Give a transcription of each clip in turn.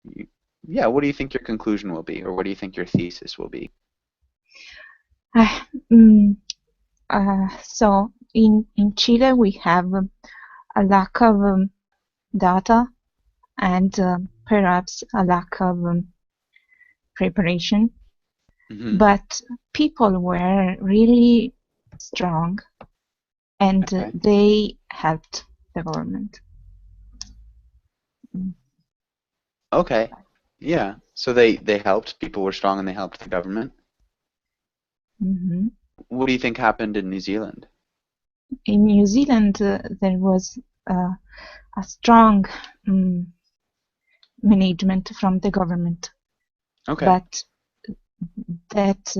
you, yeah, what do you think your conclusion will be, or what do you think your thesis will be? Ah, mm, so in Chile we have a lack of data and perhaps a lack of preparation, Hmm. but people were really strong and Okay. they helped the government. Mm. Okay. Yeah. So they helped. People were strong and they helped the government. Mhm. What do you think happened in New Zealand? In New Zealand, there was uh, a strong mm, management from the government, Okay. but that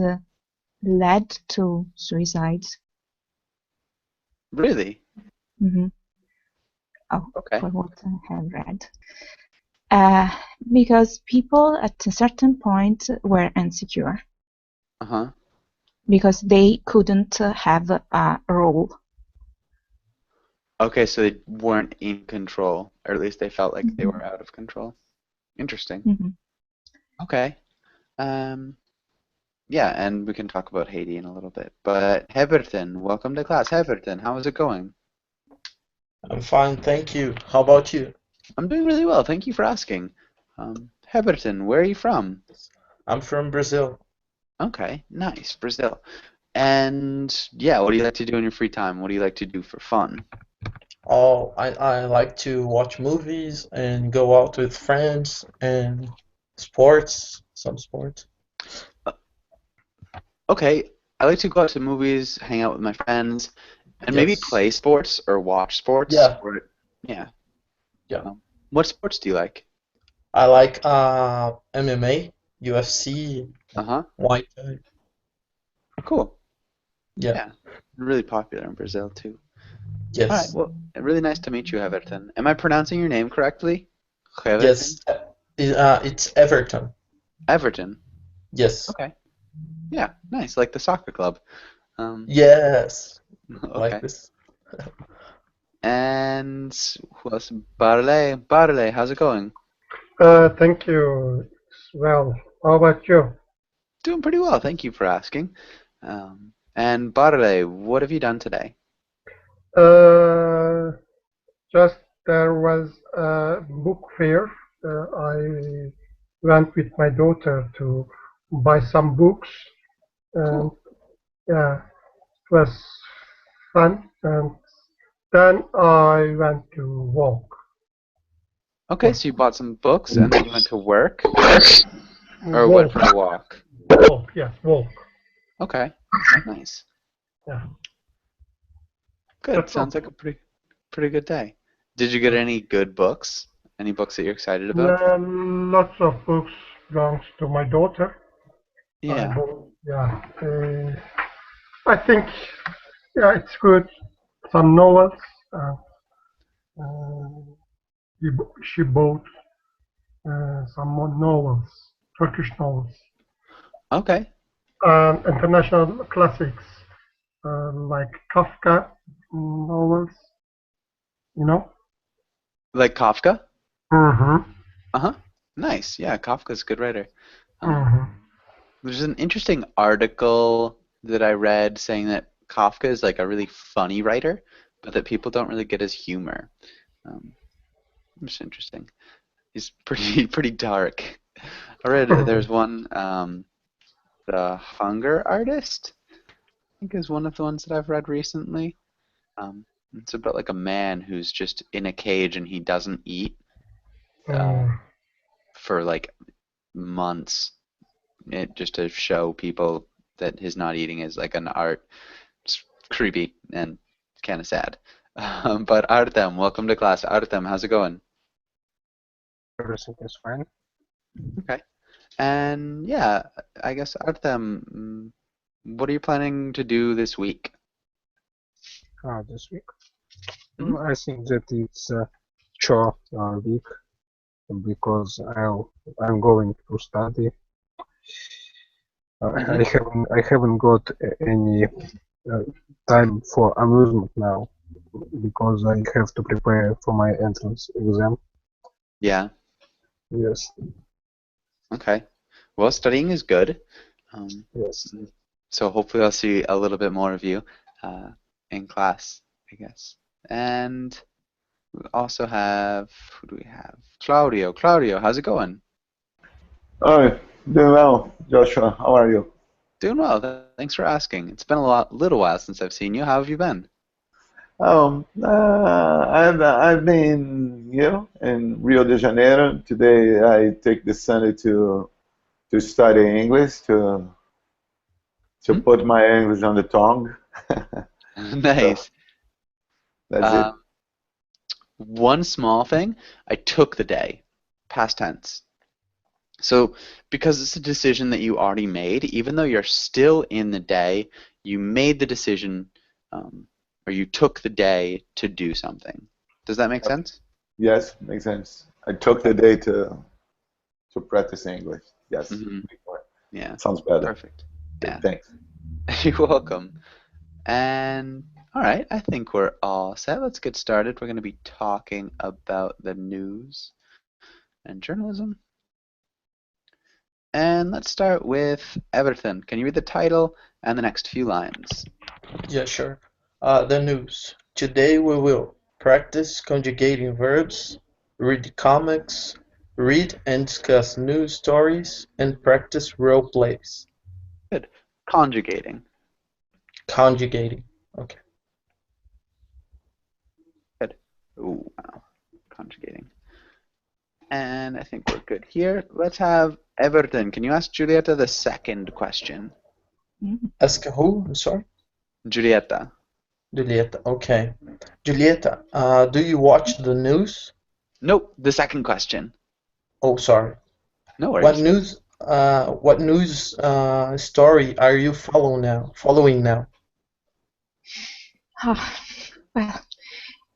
led to suicides. Really? Mhm. Oh, Okay. for what I have read. Uh, because people at a certain point were insecure Uh-huh. because they couldn't have a role. Okay, so they weren't in control, or at least they felt like they Mhm. were out of control. Interesting. Mhm. Okay. Um, yeah, and we can talk about Haiti in a little bit. But Heberton, welcome to class. Heberton, how is it going? I'm fine, thank you. How about you? I'm doing really well. Thank you for asking. Heberton, where are you from? I'm from Brazil. Okay, nice, Brazil. And yeah, what do you like to do in your free time? What do you like to do for fun? Oh, I like to watch movies and go out with friends and some sports. Uh, Okay, I like to go out to movies, hang out with my friends, and maybe Yes. play sports or watch sports. Yeah, Or yeah. yeah. What sports do you like? I like MMA, UFC, Uh-huh. Muay Thai. Cool. Yeah. Yeah. Really popular in Brazil too. All right. Yes. Well, really nice to meet you, Heverton. Am I pronouncing your name correctly? Heverton? Yes. It's Everton. Everton. Yes. Okay. Yeah. Nice. Like the soccer club. Um, Yes. Like okay. this. And who else? Barley. Barley, how's it going? Thank you. Well, how about you? Doing pretty well. Thank you for asking. And Barley, what have you done today? Uh, just there was a book fair. I went with my daughter to buy some books, and Cool. yeah, it was fun. And then I went to walk. Okay, Walk. so you bought some books and then you went to work or went Walk. for a walk. Walk. Yes, walk. Okay. Nice. Yeah, Good. that's Sounds all. like a pretty good day. Did you get any good books? Any books that you're excited about? Lots of books belongs to my daughter. I Yeah. bought, yeah. I think, yeah, it's good. Some novels. Uh, she bought some more novels, Turkish novels, Okay. international classics like Kafka novels. You know. Like Kafka? Mm-hmm. Uh-huh. Nice. Yeah, Kafka's a good writer. Um, Mm-hmm. there's an interesting article that I read saying that Kafka is like a really funny writer, but that people don't really get his humor. Um, it's interesting. He's pretty pretty dark. I read there's one The Hunger Artist, I think is one of the ones that I've read recently. Um, it's about like a man who's just in a cage and he doesn't eat uh, Mm. for like months, just to show people that his not eating is like an art. It's creepy and kind of sad. But Artem, welcome to class. Artem, how's it going? Everything is fine. Okay. And yeah, I guess Artem, what are you planning to do this week? This week, Hmm. I think that it's a chore week because I'm going to study. Hmm. I haven't got any uh, time for amusement now because I have to prepare for my entrance exam. Yeah. Yes, Okay. Well, studying is good. Um, yes. so hopefully I'll see a little bit more of you in class, I guess. And we also have, who do we have? Claudio. Claudio, how's it going? Oh, doing well, Joshua. How are you? Doing well. Thanks for asking. It's been little while since I've seen you. How have you been? I've been in Rio de Janeiro. Today I take the Sunday to study English to Hmm? put my English on the tongue. So Nice. that's it. Um, one small thing, I took the day, past tense. So because it's a decision that you already made, even though you're still in the day, you made the decision, or you took the day to do something. Does that make sense? Yes, makes sense. I took the Okay. day to practice English. Yes, Hmm. Yeah. sounds better. Perfect. Yeah. Thanks. You're welcome. And all right, I think we're all set. Let's get started. We're going to be talking about the news and journalism. And let's start with Everton. Can you read the title and the next few lines? Yeah, sure. The news. Today we will practice conjugating verbs, read comics, read and discuss news stories, and practice role plays. Good. Conjugating. Conjugating. Okay. Good. Ooh, wow. Conjugating. And I think we're good here. Let's have Everton. Can you ask Julieta the second question? Ask who? I'm sorry. Julieta. Julieta. Okay. Julieta, do you watch the news? Nope, the second question. Oh, sorry. No What worries. news? What news story are you Following now? Ah, well,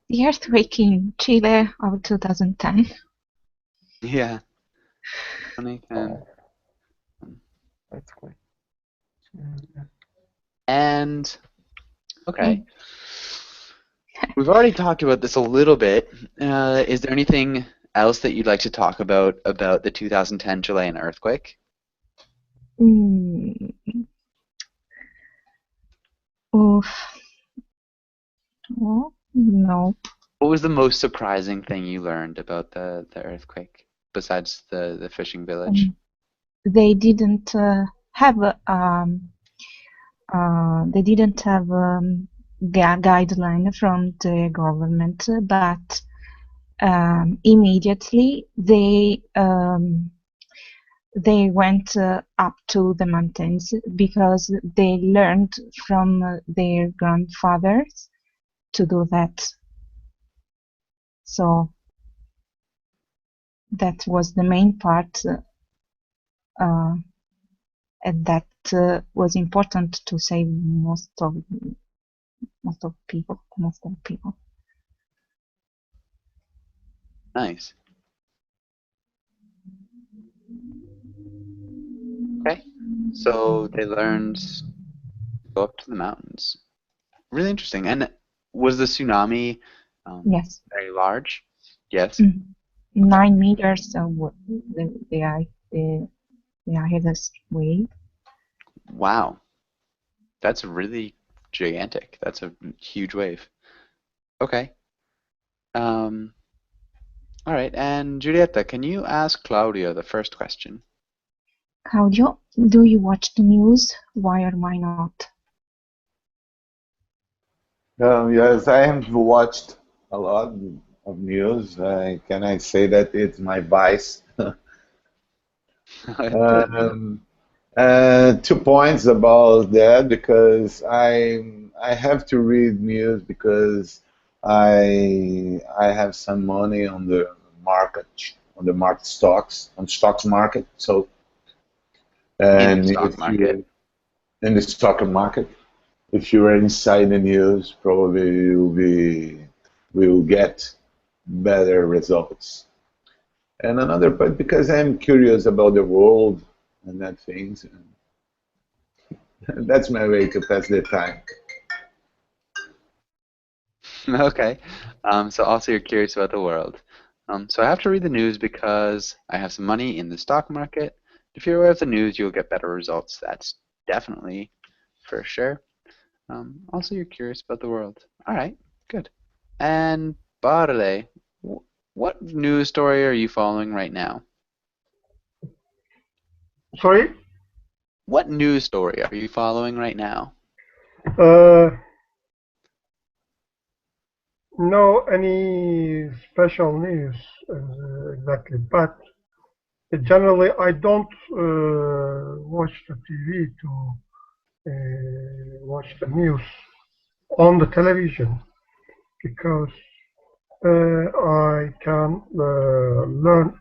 the earthquake in Chile of 2010. Yeah. 2010. Oh, earthquake. And okay. We've already talked about this a little bit. Is there anything else that you'd like to talk about the 2010 Chilean earthquake? Mm, oof. Oh, no. What was the most surprising thing you learned about the earthquake besides the fishing village? They didn't have guideline from the government, but immediately they went up to the mountains because they learned from their grandfathers to do that. So that was the main part, and that was important to save most of people. Nice. Okay. So they learned to go up to the mountains. Really interesting. And was the tsunami Yes. very large? Yes. 9 meters the highest wave. Wow. That's really gigantic. That's a huge wave. Okay. All right. And Giulietta, can you ask Claudio the first question? Claudio, do you watch the news? Why or why not? Yes, I have watched a lot of news. Can I say that it's my vice? Um, 2 points about that because I have to read news because I have some money market on the market stocks on stocks market. So In the and stock if market. you in the stock market, if you are inside the news, probably will get better results. And another part because I'm curious about the world and that things. That's my way to pass the time. Okay. So also you're curious about the world. So I have to read the news because I have some money in the stock market. If you're aware of the news, you'll get better results. That's definitely for sure. Also, you're curious about the world. All right, good. And Barle, what news story are you following right now? Sorry? What news story are you following right now? No, any special news exactly, but generally I don't watch the TV to watch the news on the television because I can learn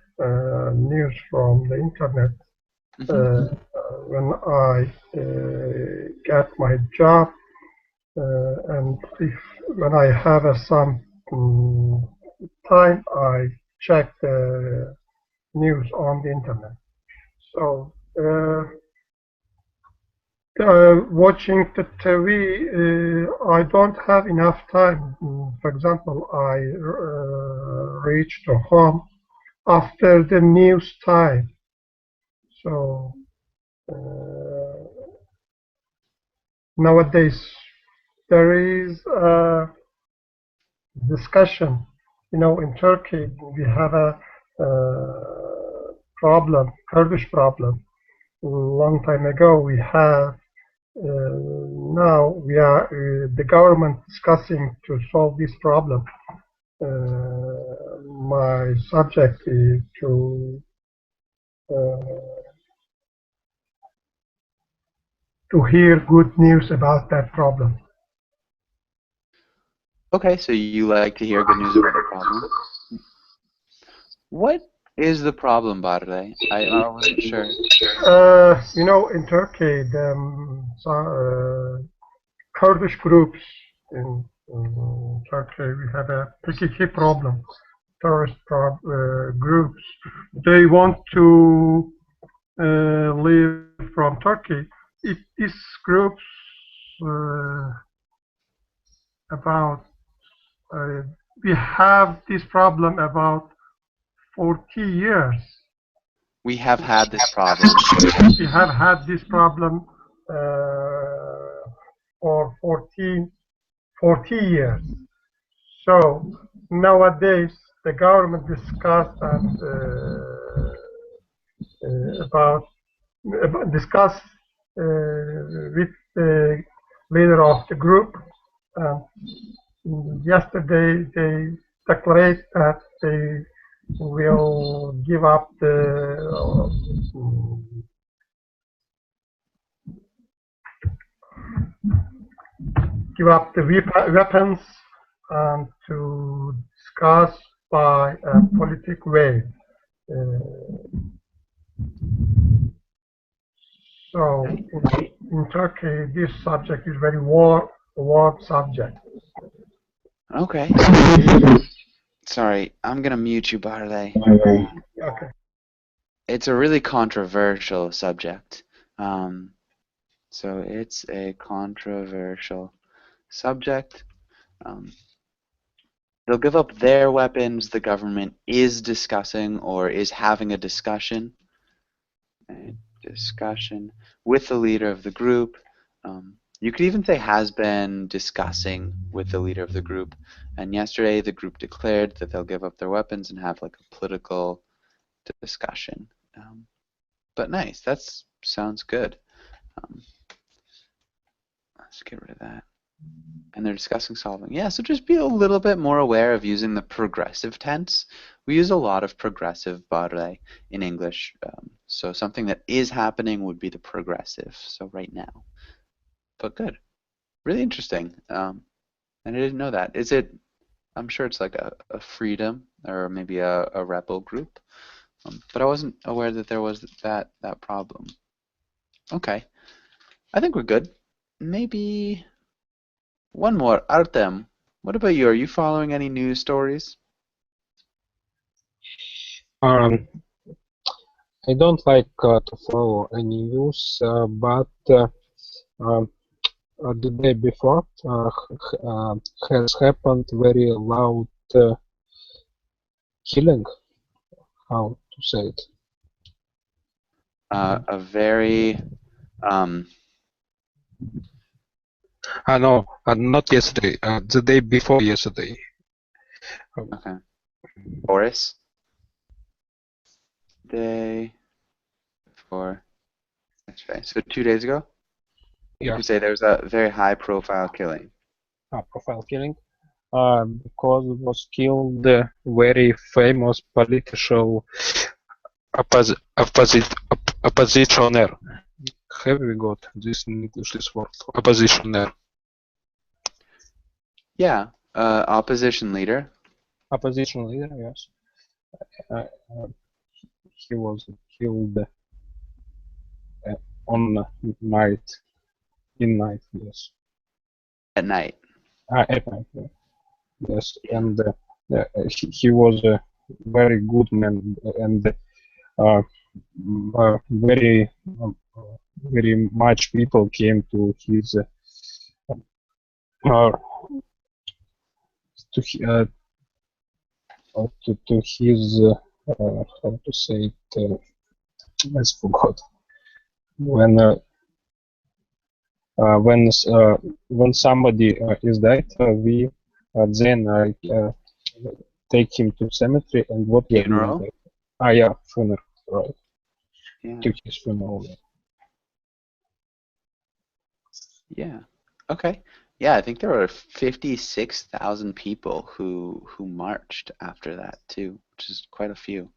news from the internet when I get my job and when I have some time, I check the news on the internet. So watching the TV, I don't have enough time. For example, I reach to home after the news time. So nowadays there is a discussion. You know, in Turkey we have a problem, Kurdish problem. A long time ago we have. Now we are the government discussing to solve this problem. My subject is to hear good news about that problem. Okay, so you like to hear good news about the problem. What is the problem, Barle? I wasn't sure. You know, in Turkey, the Kurdish groups in Turkey, we have a PKK problem. Terrorist groups, they want to leave from Turkey. These groups we have this problem about 40 years. We have had this problem. We have had this problem for 40 years. So nowadays the government discussed with the leader of the group. Yesterday they declared that they will give up the weapons and to discuss by a political way. So in Turkey, this subject is very warm subject. Okay. Sorry, I'm gonna mute you, Barle. Okay. It's a really controversial subject. So it's a controversial subject. They'll give up their weapons. The government is discussing or is having a discussion with the leader of the group. You could even say has been discussing with the leader of the group. And yesterday the group declared that they'll give up their weapons and have like a political discussion. But nice, that sounds good. Let's get rid of that. And they're discussing solving. Yeah, so just be a little bit more aware of using the progressive tense. We use a lot of progressive barre in English. So something that is happening would be the progressive. So right now. But good. Really interesting. And I didn't know that. Is it, I'm sure it's like a freedom or maybe a rebel group. But I wasn't aware that there was that problem. Okay. I think we're good. Maybe one more. Artem, what about you? Are you following any news stories? I don't like to follow any news, but the day before has happened very loud killing. How to say it? A very No, not yesterday. The day before yesterday. okay. Boris. Day before. That's right. So 2 days ago. Yeah, You say there was a very high-profile killing. profile killing. Because it was killed very famous political oppositioner. Have we got this in English, this word? Oppositioner. Yeah. Opposition leader. Opposition leader, yes. He was killed on night. In night, yes. At night. At night, yeah. Yes. And he was a very good man and very very much people came to his uh, to his how to say it, I forgot when when somebody is dead, we then take him to cemetery, and what we are doing Funeral. later. Yeah, funeral, right? Yeah. To his funeral. Yeah. Okay. Yeah, I think there were 56,000 people who marched after that too, which is quite a few.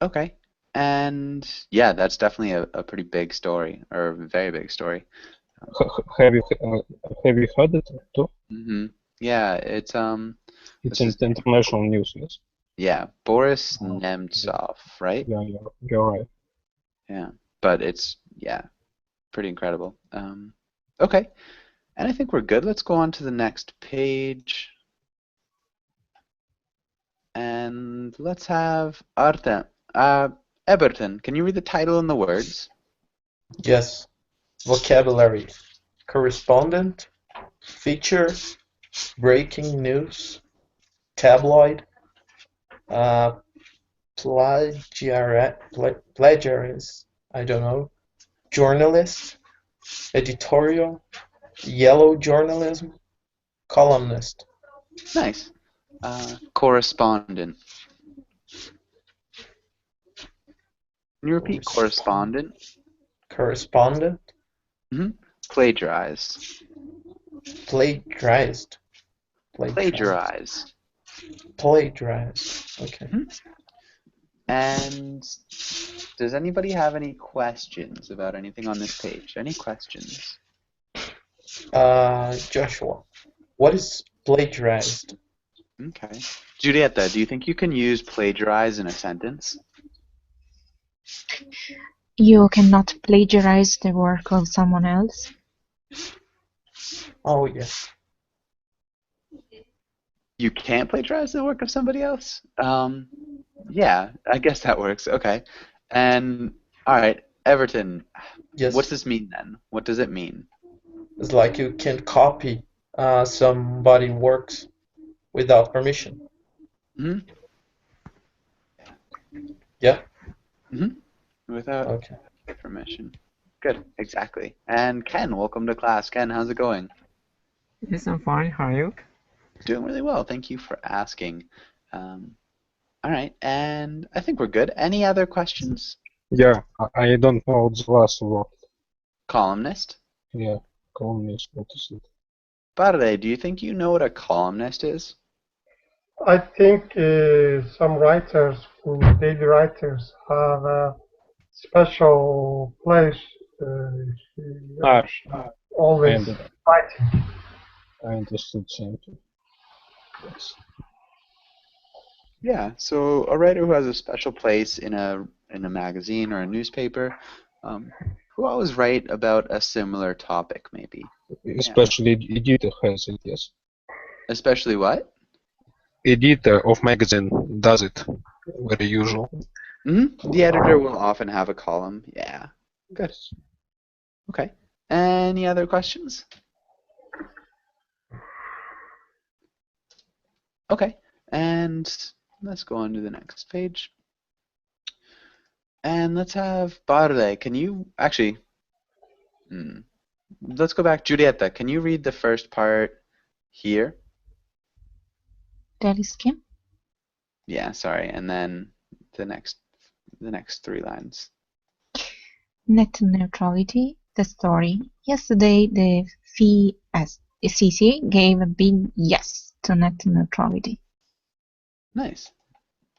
Okay. And yeah, that's definitely a pretty big story, or a very big story. Have you heard it too? Mm-hmm. Yeah, it's It's this is international news, yes. yeah, Boris Oh, Nemtsov, right? Yeah, you're right. Yeah, but it's pretty incredible. Okay, and I think we're good. Let's go on to the next page, and let's have Artem. Eberton, can you read the title and the words? Yes. Vocabulary. Correspondent. Feature. Breaking news. Tabloid. Plagiarist. I don't know. Journalist. Editorial. Yellow journalism. Columnist. Nice. Correspondent. Can you repeat correspondent? Correspondent. Plagiarize. Plagiarized. Plagiarize. Plagiarized. Okay. And does anybody have any questions about anything on this page? Any questions? Joshua, what is plagiarized? Okay. Julieta, do you think you can use plagiarize in a sentence? You cannot plagiarize the work of someone else. Oh, yes. You can't plagiarize the work of somebody else? Yeah, I guess that works. Okay. And, all right, Everton, Yes. what's this mean then? What does it mean? It's like you can copy somebody's works without permission. Hmm? Yeah? Without Okay. permission. Good, exactly. And Ken, welcome to class. Ken, how's it going? Yes, I'm fine. How are you? Doing really well. Thank you for asking. All right, and I think we're good. Any other questions? Yeah, I don't know the last word. Columnist? Yeah, columnist, what is it? Barre, do you think you know what a columnist is? I think some writers, daily writers, have a special place always writing. I understood something. Yes. Yeah, so a writer who has a special place in a magazine or a newspaper, who always write about a similar topic, maybe. Especially editor has it, yes. Especially what? Editor of magazine does it. Very usual. The editor will often have a column. Yeah. Good. Okay. Any other questions? Okay, and let's go on to the next page. And let's have Barle. Can you actually? Let's go back. Giulietta, can you read the first part here? That is Kim. Yeah, sorry, and then the next 3 lines. Net neutrality, the story. Yesterday, the FCC gave a big yes to net neutrality. Nice.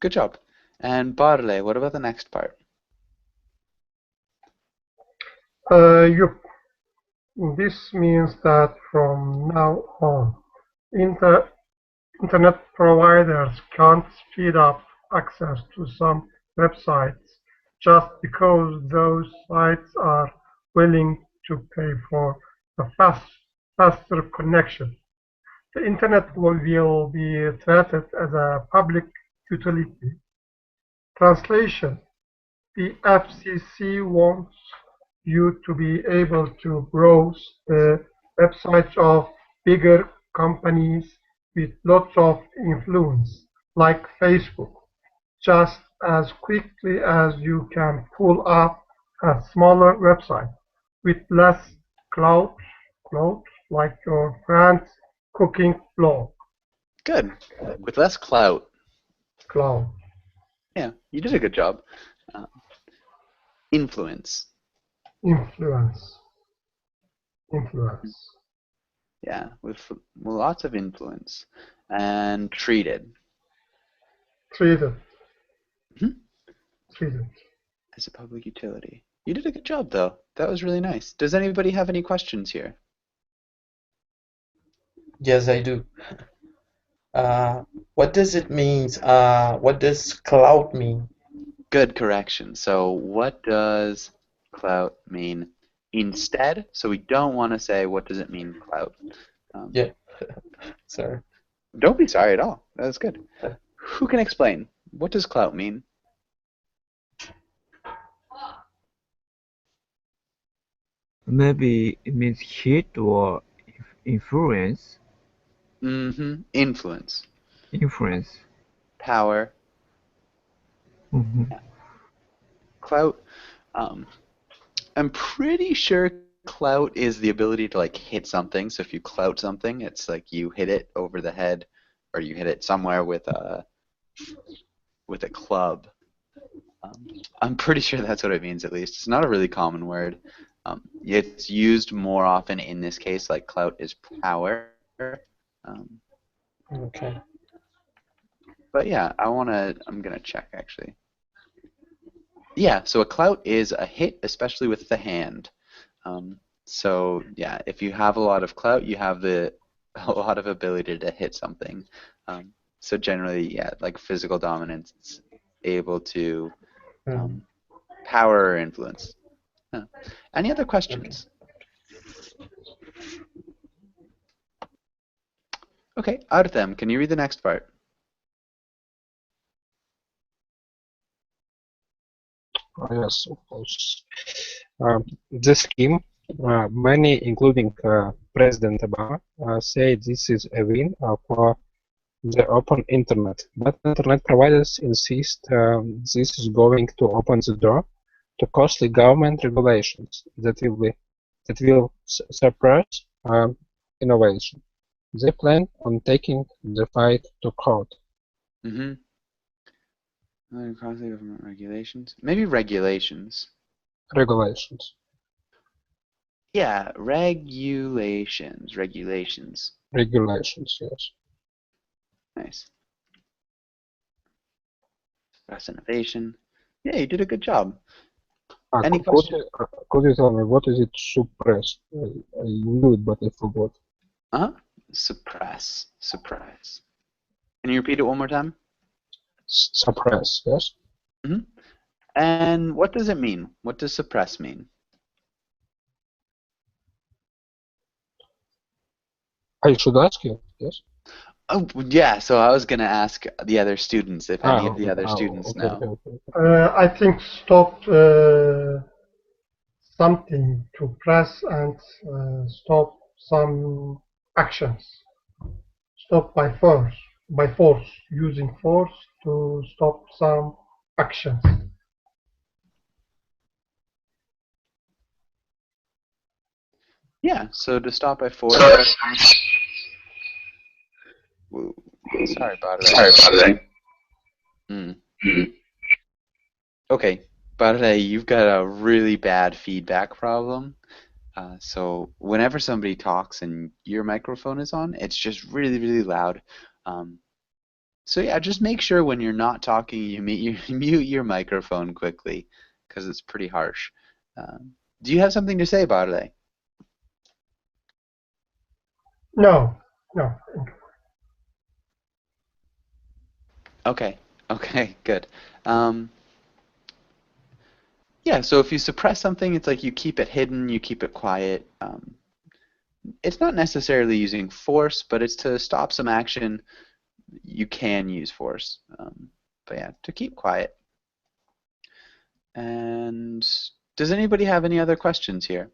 Good job. And Barle, what about the next part? This means that from now on, internet providers can't speed up access to some websites just because those sites are willing to pay for a faster connection. The internet will be treated as a public utility. Translation: the FCC wants you to be able to browse the websites of bigger companies with lots of influence, like Facebook, just as quickly as you can pull up a smaller website with less clout, like your friend's cooking blog. Good. With less clout. Cloud. Yeah, you did a good job. Influence. Influence. Yeah, with lots of influence. And treated. Treated. Mhm. Treated. As a public utility. You did a good job, though. That was really nice. Does anybody have any questions here? Yes, I do. What does it mean? What does cloud mean? Good correction. So what does clout mean instead? So we don't want to say what does it mean clout. Yeah. Sorry. Don't be sorry at all. That was good. Who can explain? What does clout mean? Maybe it means hit or influence. Influence. Influence. Power. Yeah. Clout. I'm pretty sure clout is the ability to like hit something. So if you clout something, it's like you hit it over the head, or you hit it somewhere with a club. I'm pretty sure that's what it means. At least it's not a really common word. It's used more often in this case. Like clout is power. Okay. But yeah, I'm gonna check actually. Yeah, so a clout is a hit, especially with the hand. So yeah, if you have a lot of clout, you have a lot of ability to hit something. So generally, yeah, like physical dominance, able to power or influence. Any other questions? Okay, Artem, can you read the next part? Yes, of course. The scheme, many, including President Obama, say this is a win for the open internet, but internet providers insist this is going to open the door to costly government regulations that will suppress innovation. They plan on taking the fight to court. Costly government regulations. Maybe regulations. Regulations. Yeah, regulations. Regulations, yes. Nice. Suppress innovation. Yeah, you did a good job. Any questions? Could you tell me what is it suppress? I knew it, but I forgot. Suppress. Can you repeat it one more time? Suppress, yes. And what does it mean? What does suppress mean? I should ask you, yes. Oh, yeah, so I was going to ask the other students if any of the other students know. Okay. I think stop something to press and stop some actions. Stop by force. by force, using force to stop some actions. Yeah, so to stop by force. Whoa, sorry about that. Mm. Okay, Barre, you've got a really bad feedback problem. So whenever somebody talks and your microphone is on, it's just really, really loud. So yeah, just make sure when you're not talking, you mute your microphone quickly, because it's pretty harsh. Do you have something to say, Barre? No, no. Okay, okay, good. Yeah, so if you suppress something, it's like you keep it hidden, you keep it quiet. It's not necessarily using force, but it's to stop some action. You can use force. But yeah, to keep quiet. And does anybody have any other questions here?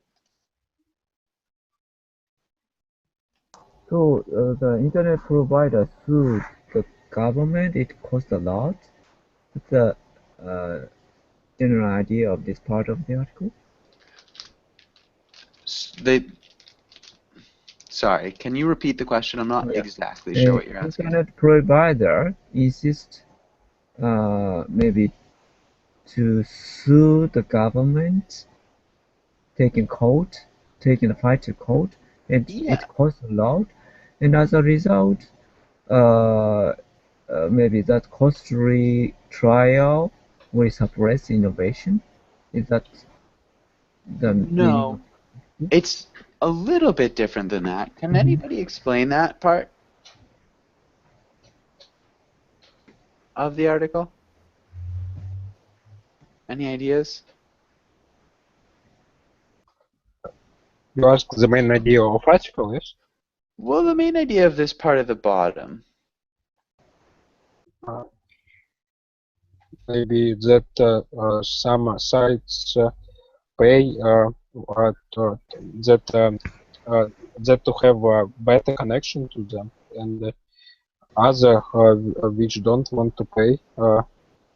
So the internet provider through the government, it costs a lot. What's the general idea of this part of the article? Sorry, can you repeat the question? I'm not Yeah. exactly sure what you're asking. Internet provider insists maybe to sue the government, taking the fight to court, and Yeah. it costs a lot. And as a result, maybe that costly trial will suppress innovation. Is that the meaning of No, it's a little bit different than that. Can anybody explain that part of the article? Any ideas? You ask the main idea of article, yes? Well, the main idea of this part at the bottom. Maybe that some sites pay that to have a better connection to them, and other which don't want to pay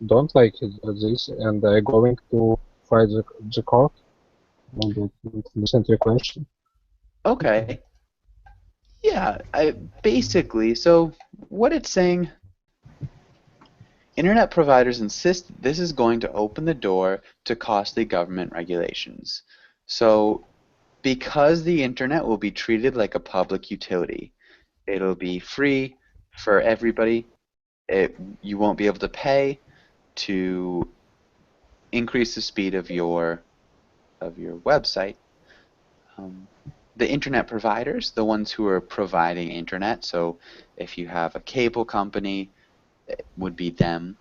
don't like this, and are going to fight the court. Maybe listen to your question. Okay. Yeah, basically, so what it's saying, internet providers insist this is going to open the door to costly government regulations. So because the internet will be treated like a public utility, it'll be free for everybody. You won't be able to pay to increase the speed of your website. The internet providers, the ones who are providing internet, so if you have a cable company, it would be them.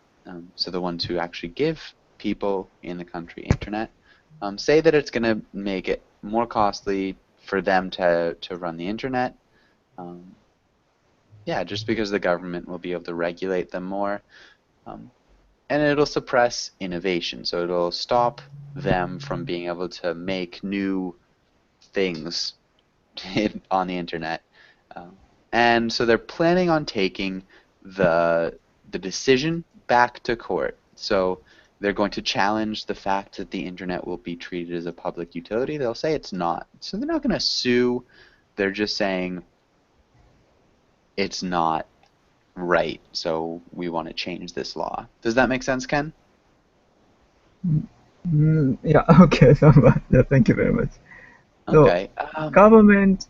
So the ones who actually give people in the country internet, say that it's going to make it more costly for them to run the internet. Yeah, just because the government will be able to regulate them more. And it'll suppress innovation, so it'll stop them from being able to make new things on the internet. And so they're planning on taking the decision back to court. So they're going to challenge the fact that the internet will be treated as a public utility. They'll say it's not. So they're not going to sue. They're just saying it's not right. So we want to change this law. Does that make sense, Ken? Yeah, okay, so thank you very much. Okay. So, government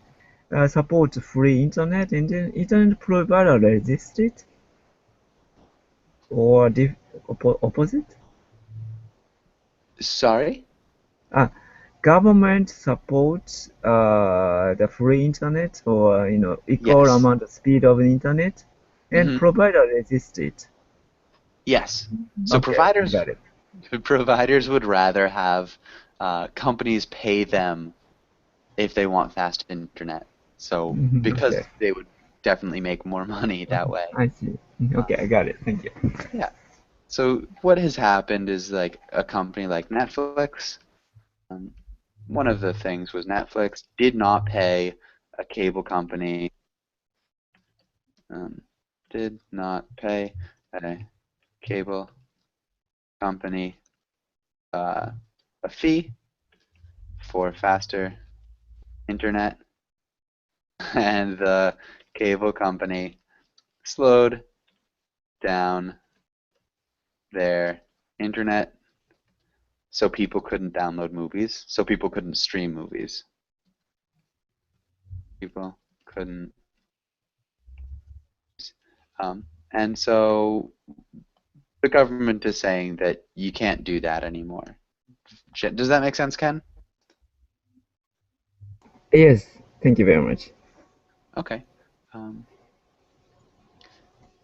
supports free internet, and then internet provider resist it, or opposite? Sorry? Government supports the free internet, or equal Yes. amount of speed of the internet, and provider resist it. Yes. So Okay, got it. providers would rather have companies pay them if they want fast internet. So because Okay. they would definitely make more money that way. I see. Okay, I got it. Thank you. Yeah. So what has happened is like a company like Netflix. One of the things was Netflix did not pay a cable company did not pay a cable company a fee for faster internet, and the cable company slowed down their internet so people couldn't download movies, so people couldn't stream movies. People couldn't. And so the government is saying that you can't do that anymore. Does that make sense, Ken? Yes, thank you very much. Okay.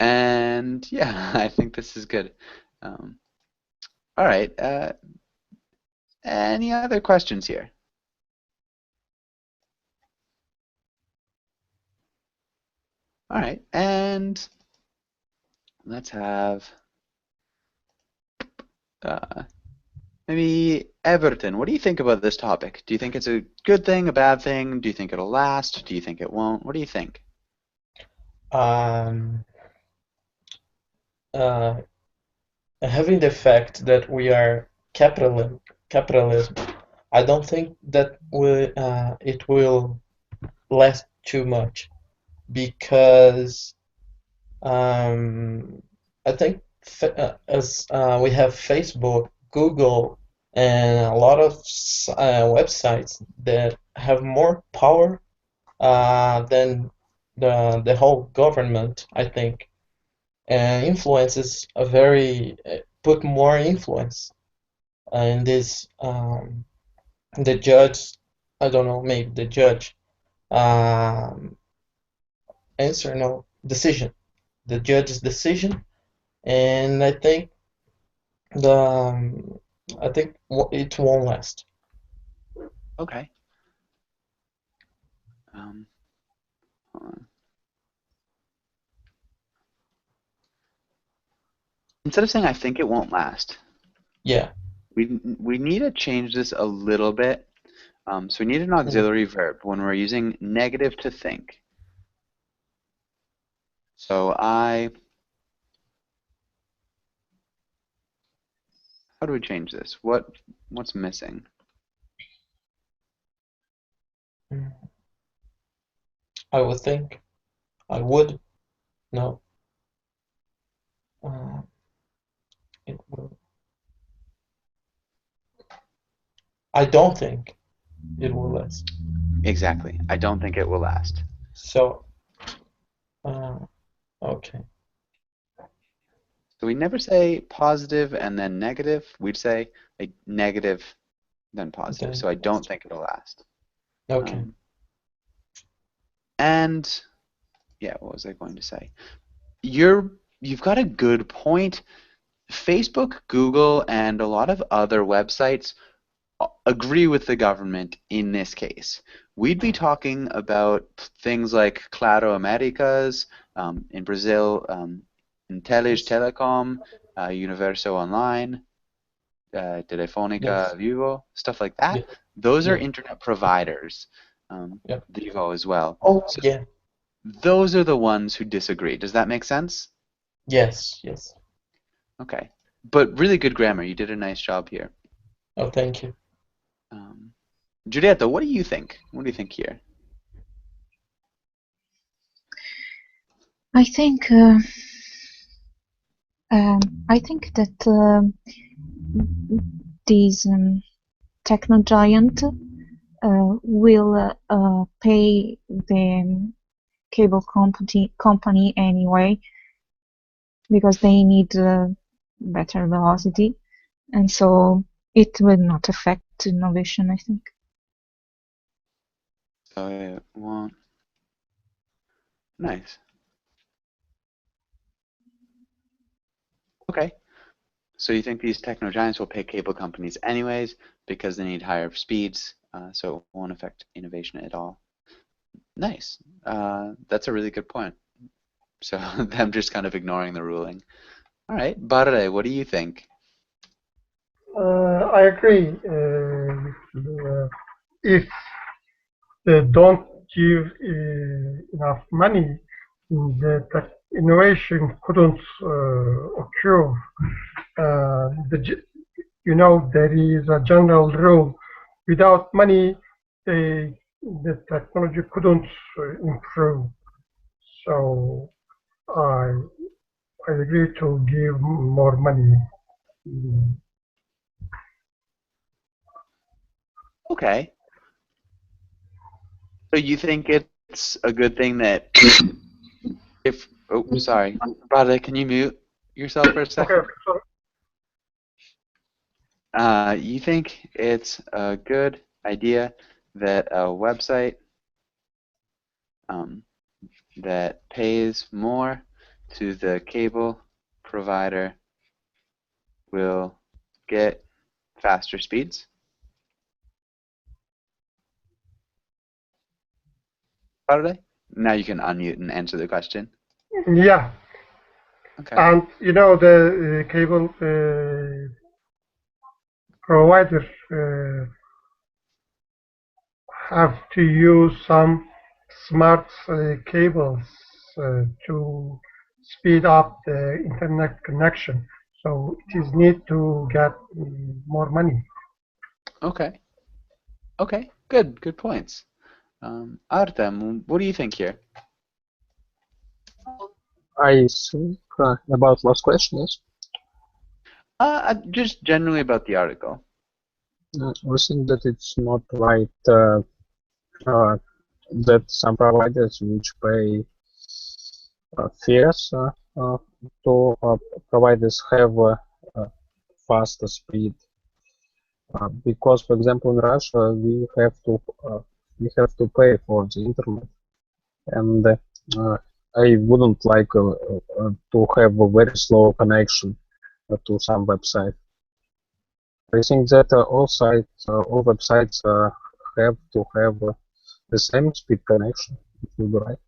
And yeah, I think this is good. All right. Any other questions here? All right, and let's have maybe Everton. What do you think about this topic? Do you think it's a good thing, a bad thing? Do you think it'll last? Do you think it won't? What do you think? Having the fact that we are capitalism, I don't think that it will last too much, because I think as we have Facebook, Google, and a lot of websites that have more power than the whole government, I think, and influences a very put more influence in this. The judge, I don't know, maybe the judge answer no decision, the judge's decision, and I think it won't last. Okay. Hold on. Instead of saying I think it won't last, Yeah. we need to change this a little bit. So we need an auxiliary verb when we're using negative to think. So how do we change this? What's missing? I would think. I would. No. It will. I don't think it will last. Exactly. I don't think it will last. So, okay. So we never say positive and then negative. We'd say a negative then positive. So I don't think it'll last. Okay. And yeah, what was I going to say? You've got a good point. Facebook, Google, and a lot of other websites agree with the government in this case. We'd be talking about things like Claro Americas, in Brazil, Intelis Telecom, Universo Online, Telefónica Vivo, stuff like that. Yeah. Those are internet providers. Vivo as well. Oh, so yeah. Those are the ones who disagree. Does that make sense? Yes, yes. Okay. But really good grammar. You did a nice job here. Oh, thank you. Giulietta, what do you think? What do you think here? I think that this techno giant will pay the cable company anyway, because they need better velocity, and so it will not affect innovation, I think. So it won't. Nice. Okay. So you think these techno giants will pay cable companies anyways because they need higher speeds, so it won't affect innovation at all. Nice. That's a really good point. So them just kind of ignoring the ruling. All right, Barre, what do you think? I agree. If they don't give enough money in the innovation couldn't occur. There is a general rule: without money, the technology couldn't improve. So I I agree to give more money. Okay. So you think it's a good thing that if sorry, Rada, can you mute yourself for a second? Okay, so You think it's a good idea that a website that pays more to the cable provider will get faster speeds? Rada? Now you can unmute and answer the question. yeah, Okay. and the cable provider have to use some smart cables to speed up the internet connection. So it is need to get more money. Okay. Okay. Good. Good points. Artem, what do you think here? I think about last question, yes. Just generally about the article. I think that it's not right that some providers which pay fares to providers have faster speed. Because, for example, in Russia, we have to pay for the internet, and I wouldn't like to have a very slow connection to some website. I think that all websites have to have the same speed connection. It will be right.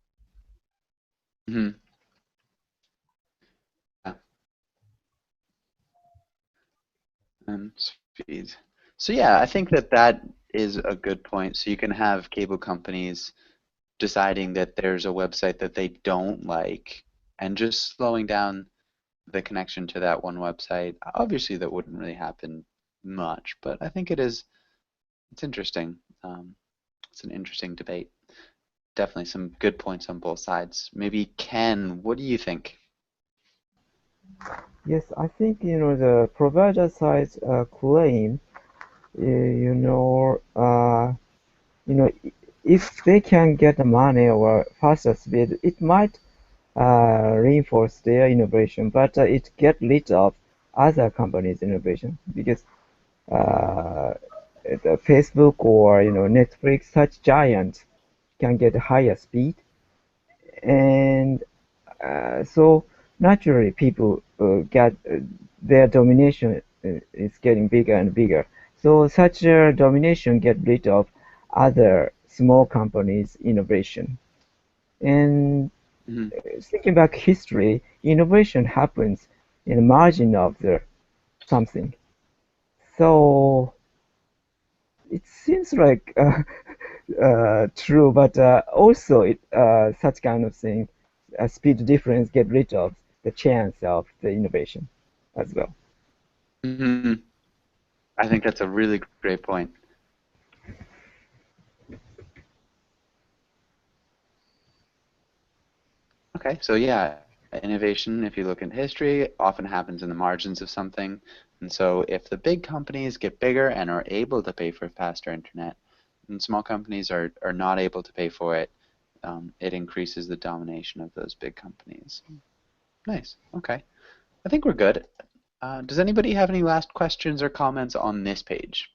Mm-hmm. Yeah. And speed. So yeah, I think that is a good point. So you can have cable companies deciding that there's a website that they don't like and just slowing down the connection to that one website. Obviously, that wouldn't really happen much, but I think it's interesting. It's an interesting debate. Definitely some good points on both sides. Maybe Ken, what do you think? Yes, I think the provider side claim, you know, if they can get the money or faster speed, it might reinforce their innovation, but it get rid of other companies' innovation because the Facebook or Netflix, such giants, can get higher speed, and so naturally people get their domination is getting bigger and bigger. So such a domination get rid of other small companies' innovation. And thinking back history, innovation happens in the margin of the something. So it seems like true, but also such kind of thing, speed difference get rid of the chance of the innovation as well. Mm-hmm. I think that's a really great point. Okay, so yeah, innovation, if you look in history, often happens in the margins of something. And so if the big companies get bigger and are able to pay for faster internet, and small companies are not able to pay for it, it increases the domination of those big companies. Nice. Okay. I think we're good. Does anybody have any last questions or comments on this page?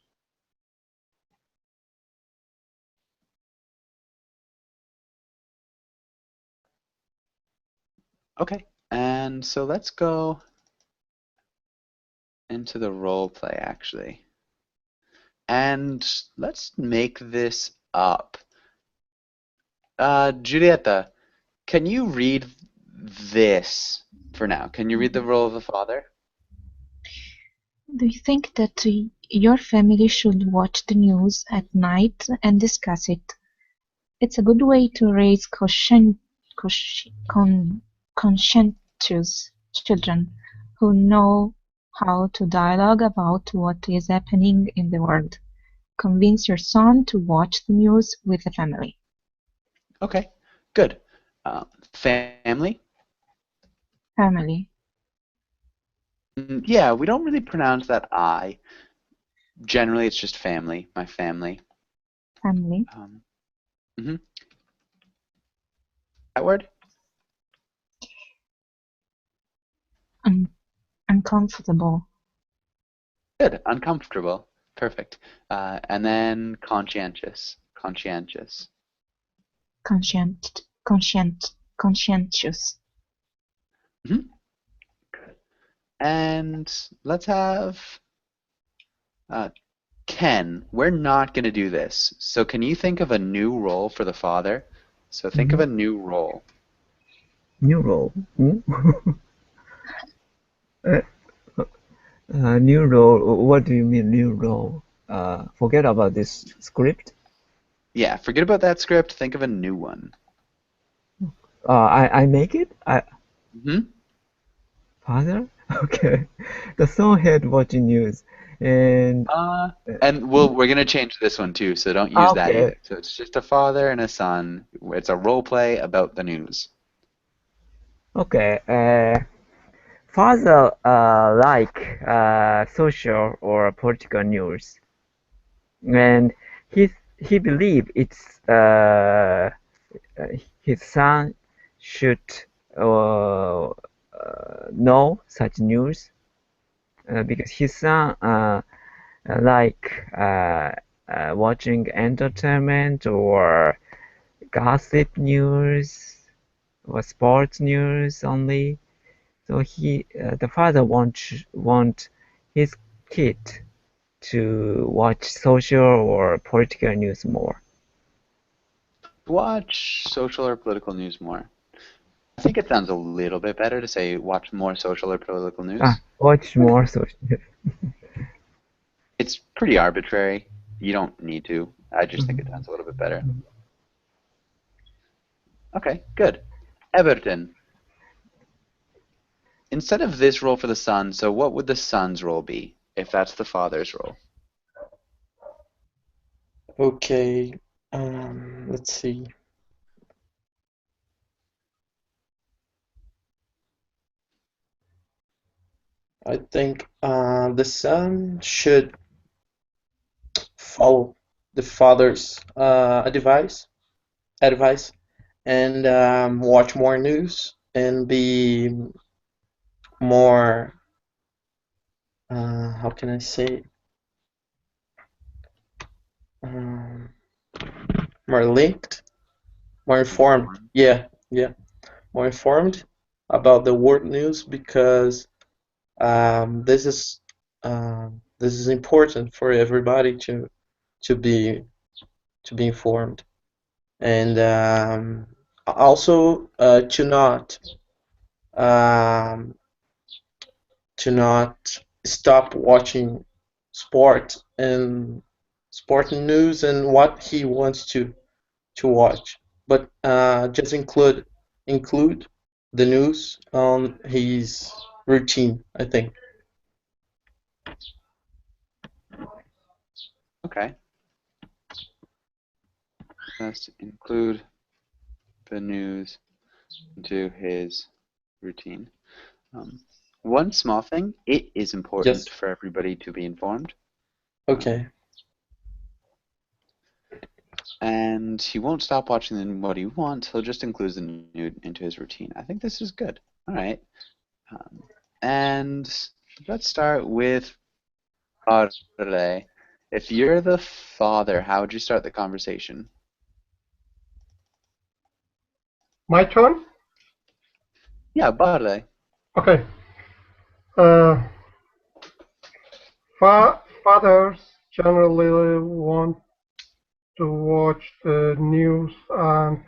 Okay, and so let's go into the role play actually. And let's make this up. Giulietta, can you read this for now? Can you read the role of the father? Do you think that your family should watch the news at night and discuss it? It's a good way to raise conscientious children who know how to dialogue about what is happening in the world. Convince your son to watch the news with the family. Okay, good. Family? Family. Yeah, we don't really pronounce that I. Generally, it's just family, my family. Family. That word? Uncomfortable. Good. Uncomfortable. Perfect. And then conscientious. Conscientious. Conscientious. And let's have Ken. We're not going to do this. So can you think of a new role for the father? So think of a new role. New role. New role. What do you mean new role? Forget about this script. Yeah, forget about that script. Think of a new one. I make it. Father. Okay. The son had watching news, and we're gonna change this one too, so don't use that okay. either. So it's just a father and a son. It's a role play about the news. Okay. Father like social or political news, and he believe it's his son should know such news because his son like watching entertainment or gossip news or sports news only. So the father want his kid to watch social or political news more. Watch social or political news more. I think it sounds a little bit better to say watch more social or political news. Watch more social. It's pretty arbitrary. You don't need to. I just think it sounds a little bit better. Okay, good. Everton. Instead of this role for the son, so what would the son's role be if that's the father's role? Okay, let's see. I think the son should follow the father's advice, and watch more news and be more. How can I say? More linked, more informed. Yeah, more informed about the world news because this is important for everybody to be informed, and also to not stop watching sport and news and what he wants to watch, but just include the news on his routine, I think. Okay. Let's include the news into his routine. One small thing, it is important for everybody to be informed. Okay. And he won't stop watching what he wants. He'll just include the news into his routine. I think this is good. All right. And let's start with Barre. If you're the father, how would you start the conversation? My turn? Yeah, Barre. Okay. Fathers generally want to watch the news and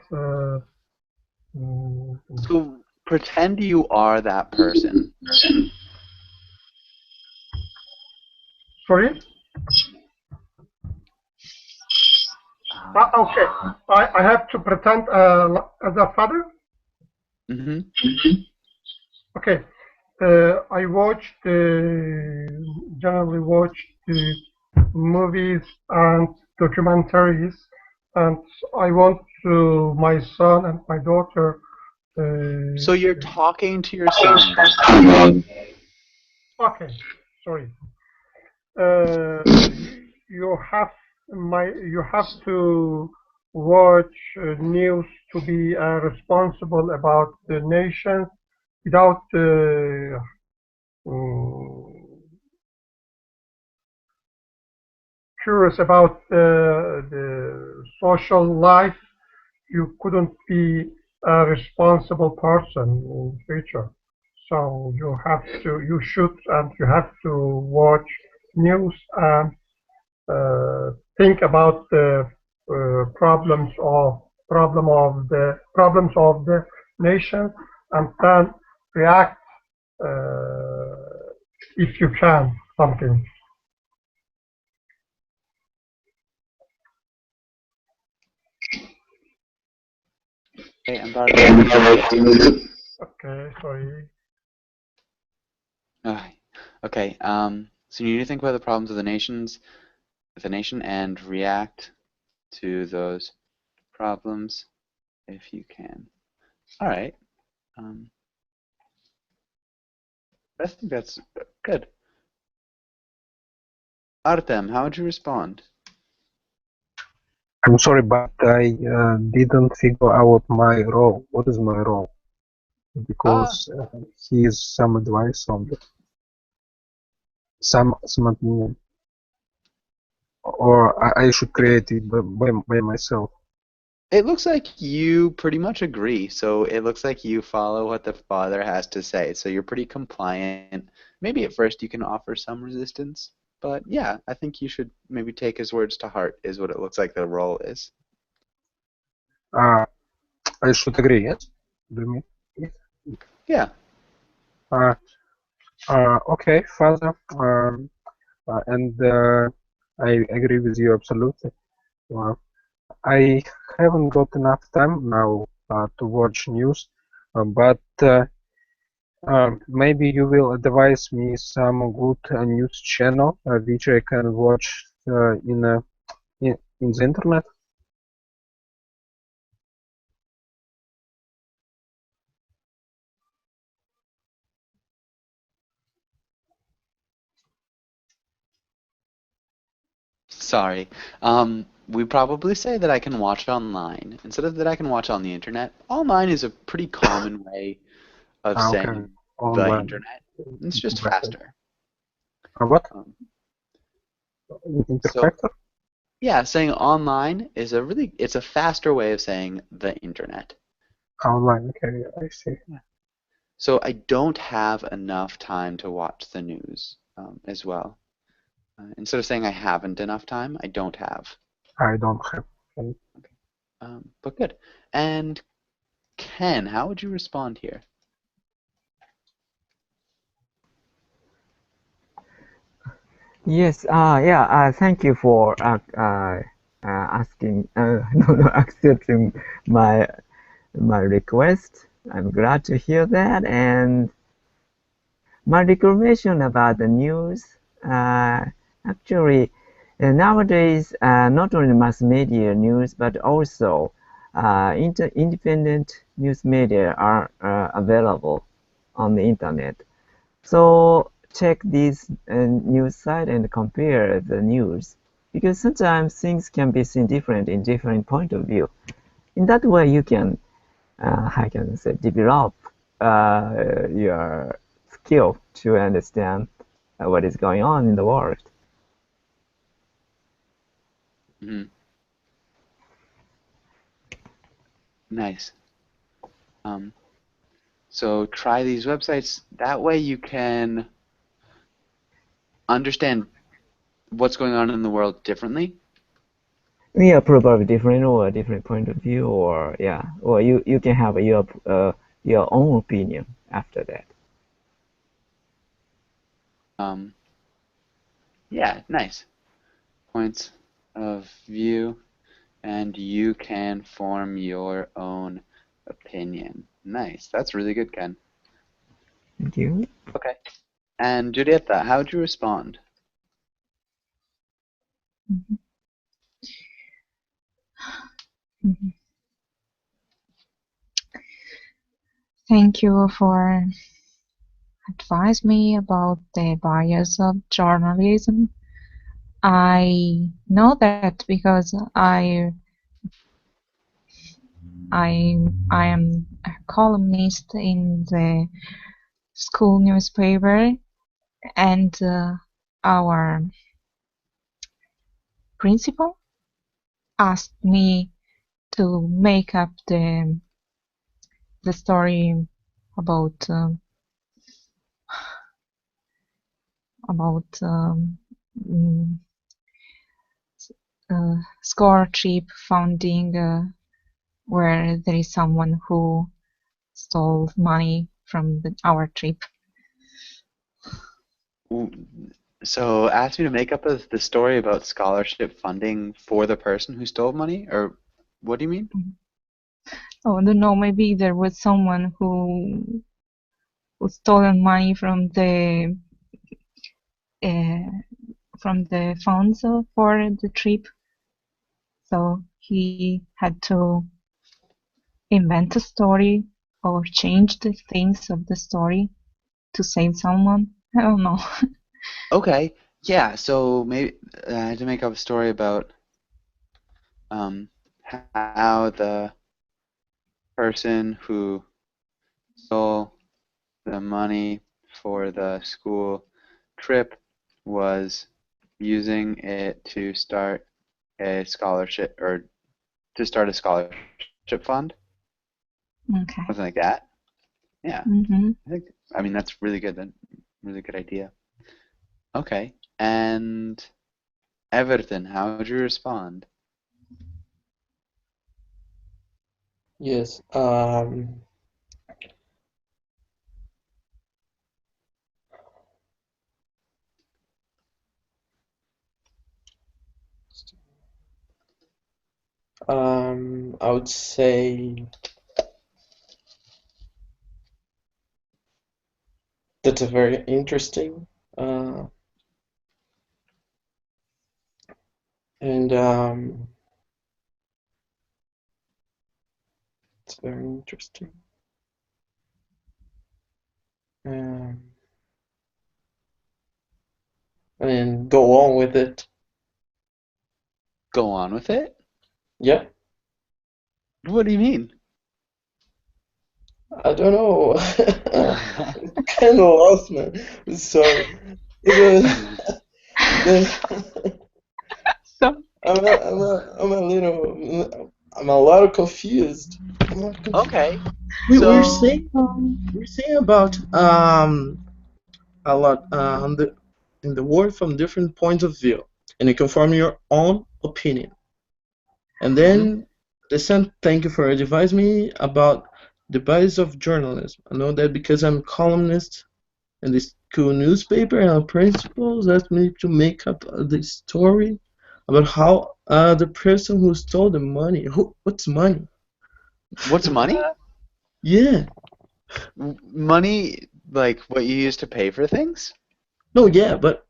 So pretend you are that person. sorry? Okay, I have to pretend as a father? Mm-hmm. Okay. I generally watch the movies and documentaries, and I want to my son and my daughter. So you're talking to your son then? Okay, sorry. You have you have to watch news to be responsible about the nation without mm, curious about the social life. You couldn't be a responsible person in future. So you should, and you have to watch news and think about the problems of the nation, and then react if you can something. Okay, I'm sorry. Okay, sorry. Okay. So you need to think about the problems of the nation, and react to those problems if you can. All right. I think that's good. Artem, how would you respond? I'm sorry, but I didn't figure out my role. What is my role? Because he is some advice on some opinion, or I should create it by myself. It looks like you pretty much agree. So it looks like you follow what the father has to say. So you're pretty compliant. Maybe at first you can offer some resistance, but yeah, I think you should maybe take his words to heart, is what it looks like the role is. I should agree, yes? Do you mean? Yes. Yeah. Okay, father. And I agree with you absolutely. I haven't got enough time now to watch news, but maybe you will advise me some good news channel which I can watch in the internet. Sorry. We probably say that I can watch online instead of that I can watch on the internet. Online is a pretty common way of Okay, saying the online. internet. It's just Better. faster. What? Um, so Imperfector? yeah, saying online is it's a faster way of saying the internet. Online, okay, I see. Yeah. So I don't have enough time to watch the news as well. Instead of saying I haven't enough time, I don't have. I don't have. Okay. But good. And Ken, how would you respond here? Yes, yeah, thank you for asking, no, accepting my request. I'm glad to hear that. And my recommendation about the news, actually, nowadays, not only mass media news, but also independent news media are available on the internet. So check this news site and compare the news, because sometimes things can be seen different in different point of view. In that way, you can, I can say, develop your skill to understand what is going on in the world. Mm-hmm. Nice. So try these websites. That way you can understand what's going on in the world differently. Yeah, probably different or different point of view, or yeah, or you can have your own opinion after that. Yeah, nice. Points of view, and you can form your own opinion. Nice. That's really good, Ken. Thank you. Okay. And Julieta, how would you respond? Mhm. Mhm. Thank you for advise me about the bias of journalism. I know that because I am a columnist in the school newspaper, and our principal asked me to make up the story about about mm, scholarship funding where there is someone who stole money from our trip. So ask me to make up the story about scholarship funding for the person who stole money, or what do you mean? Oh, I don't know. Maybe there was someone who stolen money uh, from the funds for the trip. So he had to invent a story or change the things of the story to save someone. I don't know. Okay, yeah. So maybe I had to make up a story about um, how the person who stole the money for the school trip was using it to start a scholarship or to start a scholarship fund, Okay. something like that. Yeah, Mm-hmm. I mean that's really good. That really good idea. Okay, and Everton, how would you respond? Yes. I would say that's a very interesting, uh, and it's very interesting. Um, and go on with it. Go on with it? Yeah. What do you mean? I don't know. Kind of lost, man. So it was. the, So I'm a little confused. I'm not confused. Okay, We're so saying about a lot on the in the world from different points of view, and you can form your own opinion. And mhm. then the son, thank you for advising me about the bias of journalism. I know that because I'm a columnist in this school newspaper, and our principals asked me to make up the story about how the person who stole the money, what's money? What's money? Yeah, Money like what you use to pay for things? no, yeah, but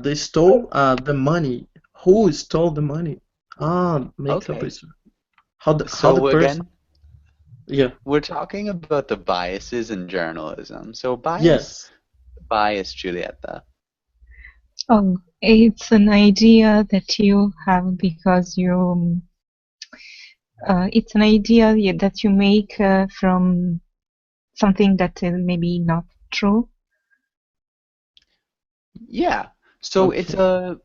they stole the money. Who stole the money? Make up a Okay. story. How the So person? again, Yeah, we're talking about the biases in journalism. So yes, oh, Julieta. it's an idea that you have because it's an idea that you make from something that is maybe not true. Yeah. So it's okay, a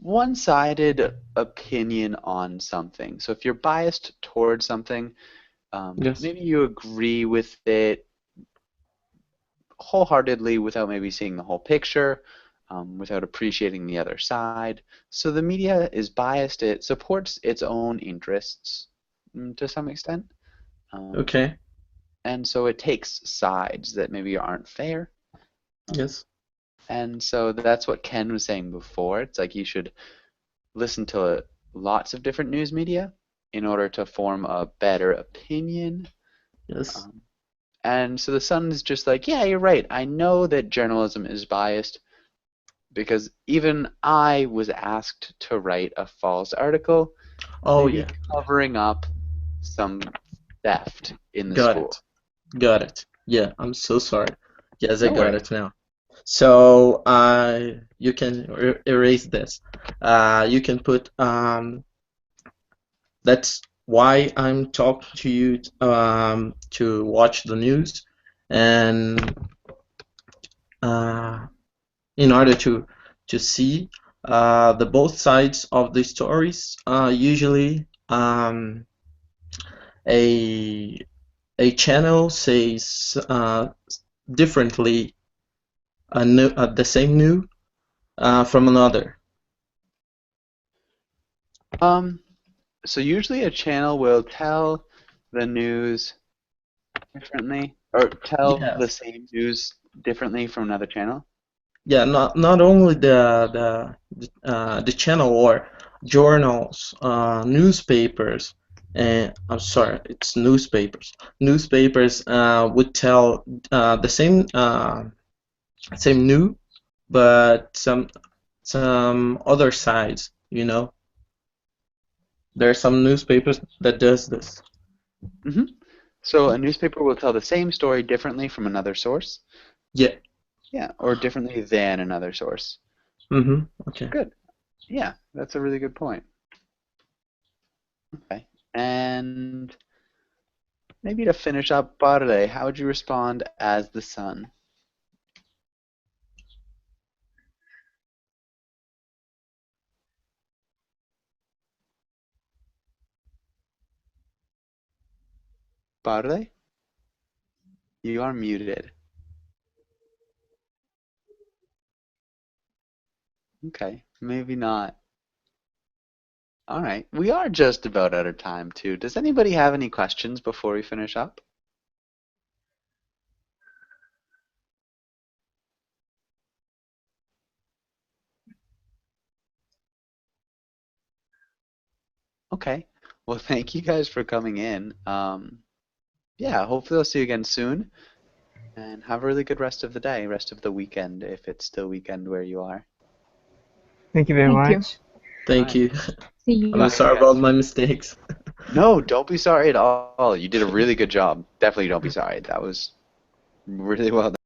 one-sided opinion on something. So if you're biased towards something, yes, maybe you agree with it wholeheartedly without maybe seeing the whole picture, without appreciating the other side. So the media is biased. It supports its own interests to some extent. Um, okay, and so it takes sides that maybe aren't fair. yes, And so that's what Ken was saying before. It's like you should listen to lots of different news media in order to form a better opinion. Yes. And so the Sun is just like, yeah, you're right. I know that journalism is biased because even I was asked to write a false article, Oh maybe yeah. covering up some theft in the Got school. it. Got it. Yeah, I'm so sorry. Yes, I No got worries. it now. So you can erase this. You can put that's why I'm talking to you to watch the news, and in order to see the both sides of the stories. Usually, a channel says differently the same news from another. So usually a channel will tell the news differently, or tell the Yes. same news differently from another channel. Yeah, not only the channel or journals, newspapers, and I'm sorry, it's newspapers. Newspapers would tell the same news, but some other sides. You know, there are some newspapers that does this. Hmm. So a newspaper will tell the same story differently from another source. Yeah. Yeah, or differently than another source. Okay. Good. Yeah, that's a really good point. Okay. And maybe to finish up, Barre, how would you respond as the Sun? Barre? You are muted. Okay, maybe not. All right, we are just about out of time too. Does anybody have any questions before we finish up? Okay, well, thank you guys for coming in. Yeah, hopefully I'll see you again soon. And have a really good rest of the day, rest of the weekend, if it's still weekend where you are. Thank you very Thank you. much. Thank Alright. you. See you. I'm sorry about my mistakes. No, don't be sorry at all. You did a really good job. Definitely don't be sorry. That was really well done.